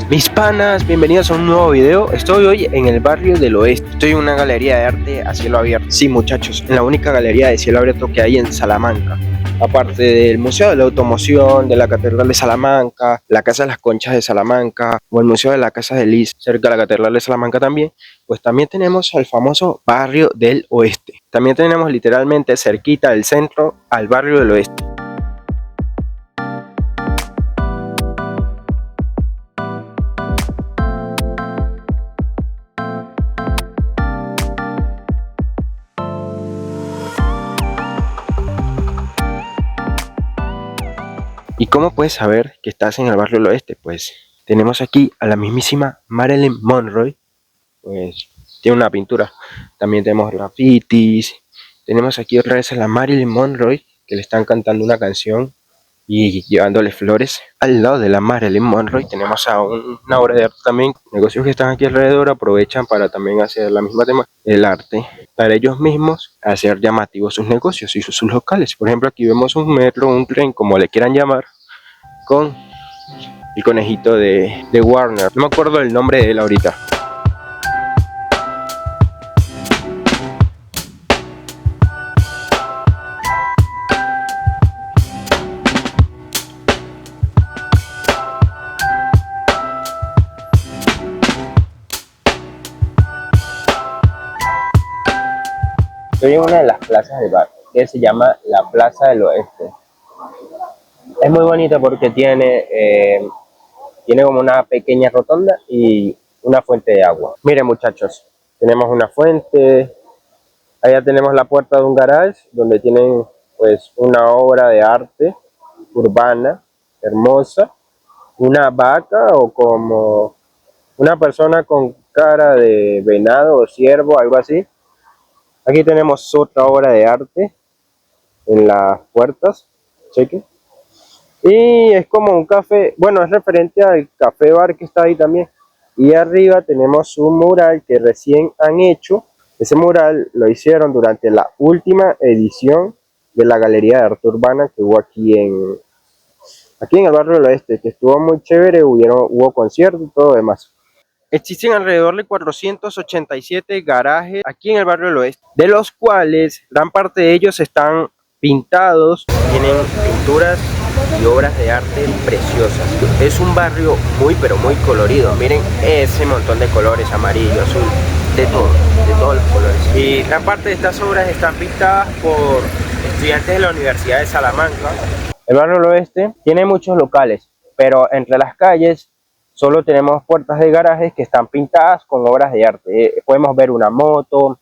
Mis panas, bienvenidos a un nuevo video. Estoy hoy en el barrio del Oeste. Estoy en una galería de arte a cielo abierto. Sí, muchachos, en la única galería de cielo abierto que hay en Salamanca. Aparte del Museo de la Automoción, de la Catedral de Salamanca, la Casa de las Conchas de Salamanca o el Museo de la Casa de Lis, cerca de la Catedral de Salamanca también, pues también tenemos al famoso barrio del Oeste. También tenemos literalmente cerquita del centro al barrio del Oeste. ¿Y cómo puedes saber que estás en el barrio del Oeste? Pues tenemos aquí a la mismísima Marilyn Monroe, pues tiene una pintura. También tenemos grafitis. Tenemos aquí otra vez a la Marilyn Monroe, que le están cantando una canción y llevándole flores. Al lado de la Marilyn Monroe tenemos a una obra de arte también. Negocios que están aquí alrededor aprovechan para también hacer la misma tema, el arte, para ellos mismos hacer llamativos sus negocios y sus locales. Por ejemplo, aquí vemos un metro, un tren, como le quieran llamar, con el conejito de Warner. No me acuerdo el nombre de él ahorita. Estoy en una de las plazas del barrio, que se llama la Plaza del Oeste. Es muy bonita porque tiene como una pequeña rotonda y una fuente de agua. Miren, muchachos, tenemos una fuente. Allá tenemos la puerta de un garage donde tienen pues una obra de arte urbana hermosa, una vaca o como una persona con cara de venado o ciervo, algo así. Aquí tenemos otra obra de arte en las puertas, cheque. Y es como un café, bueno, es referente al café bar que está ahí también. Y arriba tenemos un mural que recién han hecho. Ese mural lo hicieron durante la última edición de la Galería de Arte Urbana que hubo aquí en el barrio del Oeste, que estuvo muy chévere, hubo conciertos y todo demás. Existen alrededor de 487 garajes aquí en el barrio del Oeste, de los cuales gran parte de ellos están pintados, tienen pinturas y obras de arte preciosas. Es un barrio muy pero muy colorido. Miren ese montón de colores, amarillo, azul, de todos los colores. Y gran parte de estas obras están pintadas por estudiantes de la Universidad de Salamanca. El barrio del Oeste tiene muchos locales, pero entre las calles solo tenemos puertas de garajes que están pintadas con obras de arte. Podemos ver una moto,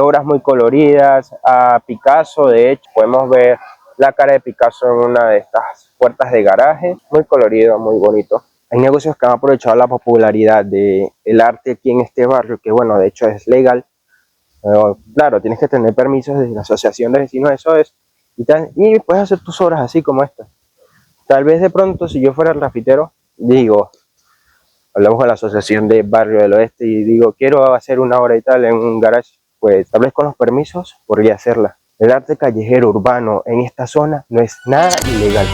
obras muy coloridas, a Picasso, de hecho, podemos ver la cara de Picasso en una de estas puertas de garaje, muy colorido, muy bonito. Hay negocios que han aprovechado la popularidad del arte aquí en este barrio, que bueno, de hecho es legal. Pero, claro, tienes que tener permisos de la asociación de vecinos, eso es, y puedes hacer tus obras así como esta. Tal vez de pronto, si yo fuera el grafitero, digo, hablamos con la asociación de Barrio del Oeste y digo, quiero hacer una obra y tal en un garage, pues tal vez con los permisos podría hacerla. El arte callejero urbano en esta zona no es nada ilegal.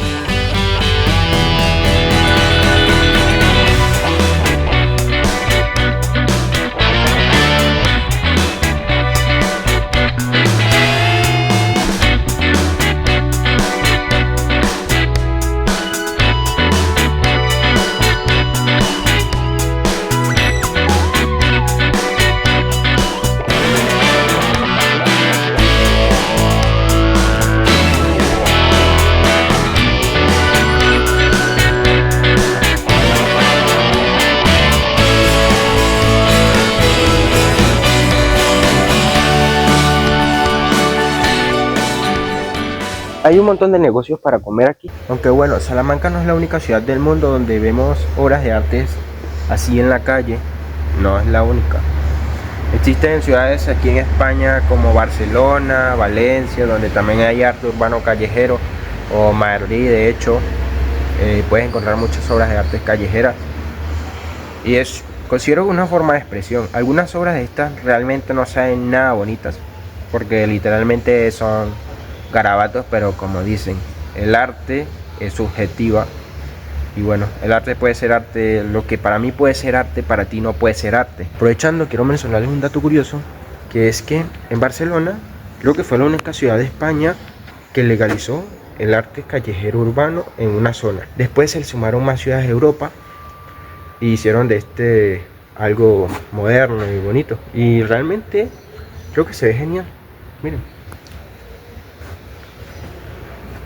Hay un montón de negocios para comer aquí, aunque bueno, Salamanca no es la única ciudad del mundo donde vemos obras de artes así en la calle, no es la única. Existen ciudades aquí en España como Barcelona, Valencia, donde también hay arte urbano callejero, o Madrid, de hecho, puedes encontrar muchas obras de arte callejeras y considero una forma de expresión. Algunas obras de estas realmente no saben nada bonitas, porque literalmente son garabatos, pero como dicen, el arte es subjetiva Y bueno, el arte puede ser arte, lo que para mí puede ser arte, para ti no puede ser arte. Aprovechando, quiero mencionarles un dato curioso, que es que en Barcelona, creo que fue la única ciudad de España que legalizó el arte callejero urbano en una zona. Después se le sumaron más ciudades de Europa y hicieron de este algo moderno y bonito. Y realmente creo que se ve genial. Miren.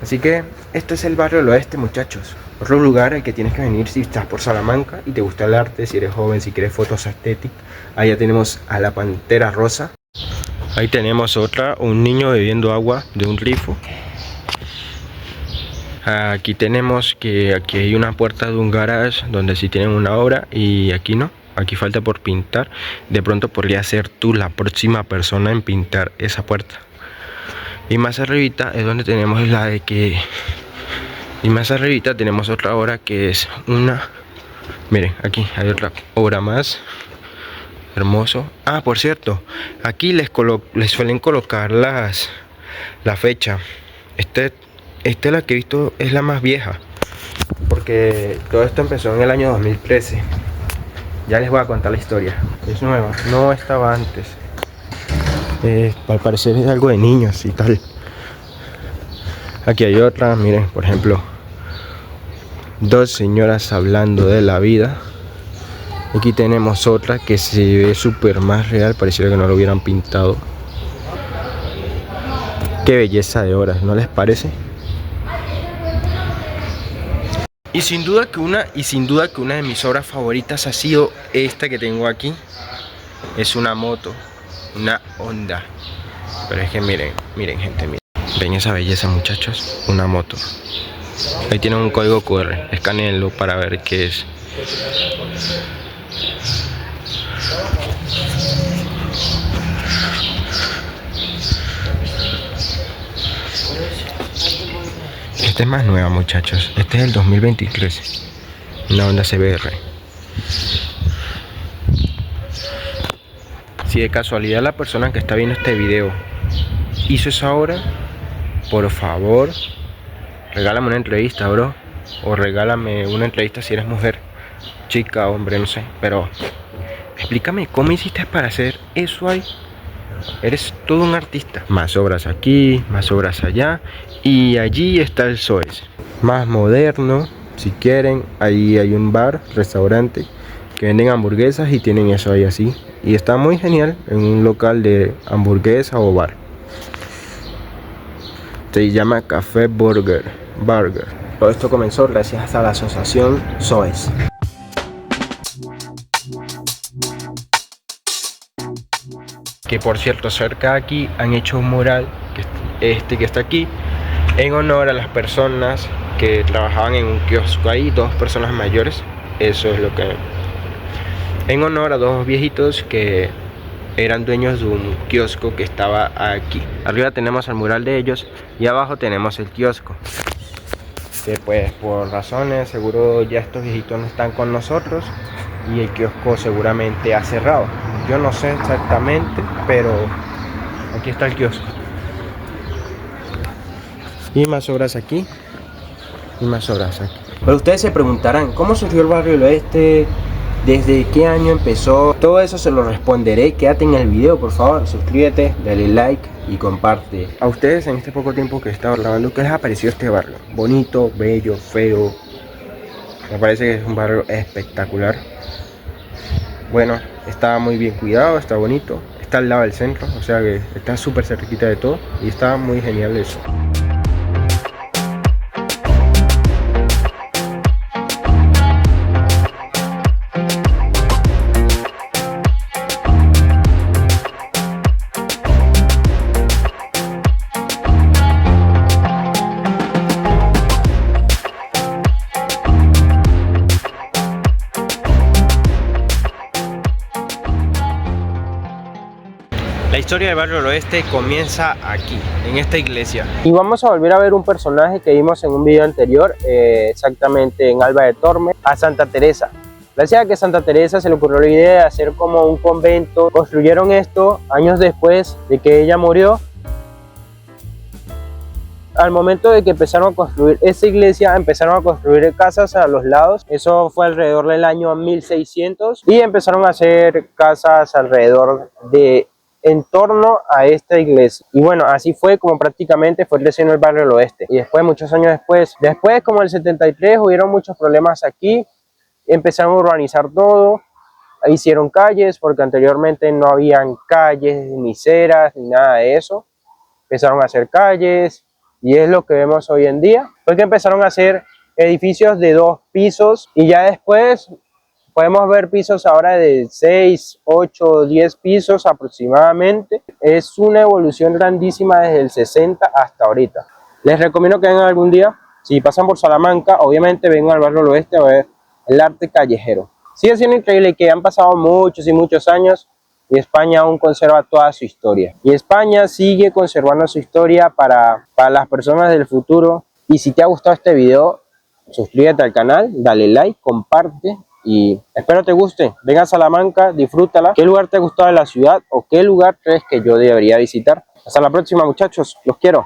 Así que esto es el barrio del oeste, muchachos. Otro lugar al que tienes que venir si estás por Salamanca y te gusta el arte, si eres joven, si quieres fotos estéticas. Allá tenemos a la Pantera Rosa. Ahí tenemos otra, un niño bebiendo agua de un grifo. Aquí tenemos que aquí hay una puerta de un garage donde sí tienen una obra y aquí no. Aquí falta por pintar. De pronto podría ser tú la próxima persona en pintar esa puerta. Y más arribita es donde tenemos la de que... Y más arribita tenemos otra obra que es una... Miren, aquí hay otra obra más. Hermoso. Ah, por cierto, aquí les suelen colocar la fecha. Esta la que he visto es la más vieja, porque todo esto empezó en el año 2013. Ya les voy a contar la historia. Es nueva, no estaba antes. Al parecer es algo de niños y tal. Aquí hay otra, miren, por ejemplo, dos señoras hablando de la vida. Aquí tenemos otra que se ve súper más real, pareciera que no lo hubieran pintado. Qué belleza de obras, ¿no les parece? Y sin duda que una de mis obras favoritas ha sido esta que tengo aquí. Es una moto, una Honda. Pero es que miren gente, miren. Ven esa belleza, muchachos, una moto. Ahí tienen un código QR, escaneenlo para ver qué es. Esta es más nueva, muchachos. Este es el 2023. Una Honda CBR. Si de casualidad la persona que está viendo este video hizo esa obra, por favor, regálame una entrevista, bro. O regálame una entrevista si eres mujer, chica, hombre, no sé. Pero explícame cómo hiciste para hacer eso ahí. Eres todo un artista. Más obras aquí, más obras allá. Y allí está el SOES. Más moderno, si quieren. Ahí hay un bar, restaurante, que venden hamburguesas y tienen eso ahí así. Y está muy genial en un local de hamburguesa o bar. Se llama Café Burger. Todo esto comenzó gracias a la asociación SOES. Que por cierto, cerca de aquí han hecho un mural, que está aquí, en honor a las personas que trabajaban en un kiosco ahí, dos personas mayores. Eso es lo que... En honor a dos viejitos que eran dueños de un kiosco que estaba aquí. Arriba tenemos el mural de ellos y abajo tenemos el kiosco. Que pues por razones, seguro ya estos viejitos no están con nosotros y el kiosco seguramente ha cerrado. Yo no sé exactamente, pero aquí está el kiosco. Y más obras aquí. Y más obras aquí. Pero ustedes se preguntarán, ¿cómo surgió el barrio del oeste? ¿Desde qué año empezó? Todo eso se lo responderé. Quédate en el video, por favor. Suscríbete, dale like y comparte. A ustedes en este poco tiempo que he estado grabando, ¿qué les ha parecido este barrio? Bonito, bello, feo. Me parece que es un barrio espectacular. Bueno, está muy bien cuidado, está bonito. Está al lado del centro, o sea que está súper cerquita de todo. Y está muy genial eso. La historia del barrio del oeste comienza aquí, en esta iglesia. Y vamos a volver a ver un personaje que vimos en un video anterior, exactamente en Alba de Tormes, a Santa Teresa. Gracias a que Santa Teresa se le ocurrió la idea de hacer como un convento, construyeron esto años después de que ella murió. al momento de que empezaron a construir esa iglesia, empezaron a construir casas a los lados. Eso fue alrededor del año 1600 y empezaron a hacer casas alrededor de en torno a esta iglesia. Y bueno, así fue como prácticamente fue creciendo el barrio del oeste. Y después, muchos años después como el 73, hubieron muchos problemas aquí, empezaron a urbanizar todo, hicieron calles, porque anteriormente no habían calles, ni aceras, ni nada de eso. Empezaron a hacer calles, y es lo que vemos hoy en día. Fue que empezaron a hacer edificios de 2 pisos, y ya después podemos ver pisos ahora de 6, 8, 10 pisos aproximadamente. Es una evolución grandísima desde el 60 hasta ahorita. Les recomiendo que vengan algún día. Si pasan por Salamanca, obviamente vengan al barrio del oeste a ver el arte callejero. Sigue siendo increíble que han pasado muchos y muchos años y España aún conserva toda su historia. Y España sigue conservando su historia para las personas del futuro. Y si te ha gustado este video, suscríbete al canal, dale like, comparte. Y espero te guste. Ven a Salamanca, disfrútala. ¿Qué lugar te ha gustado de la ciudad o qué lugar crees que yo debería visitar? Hasta la próxima, muchachos. Los quiero.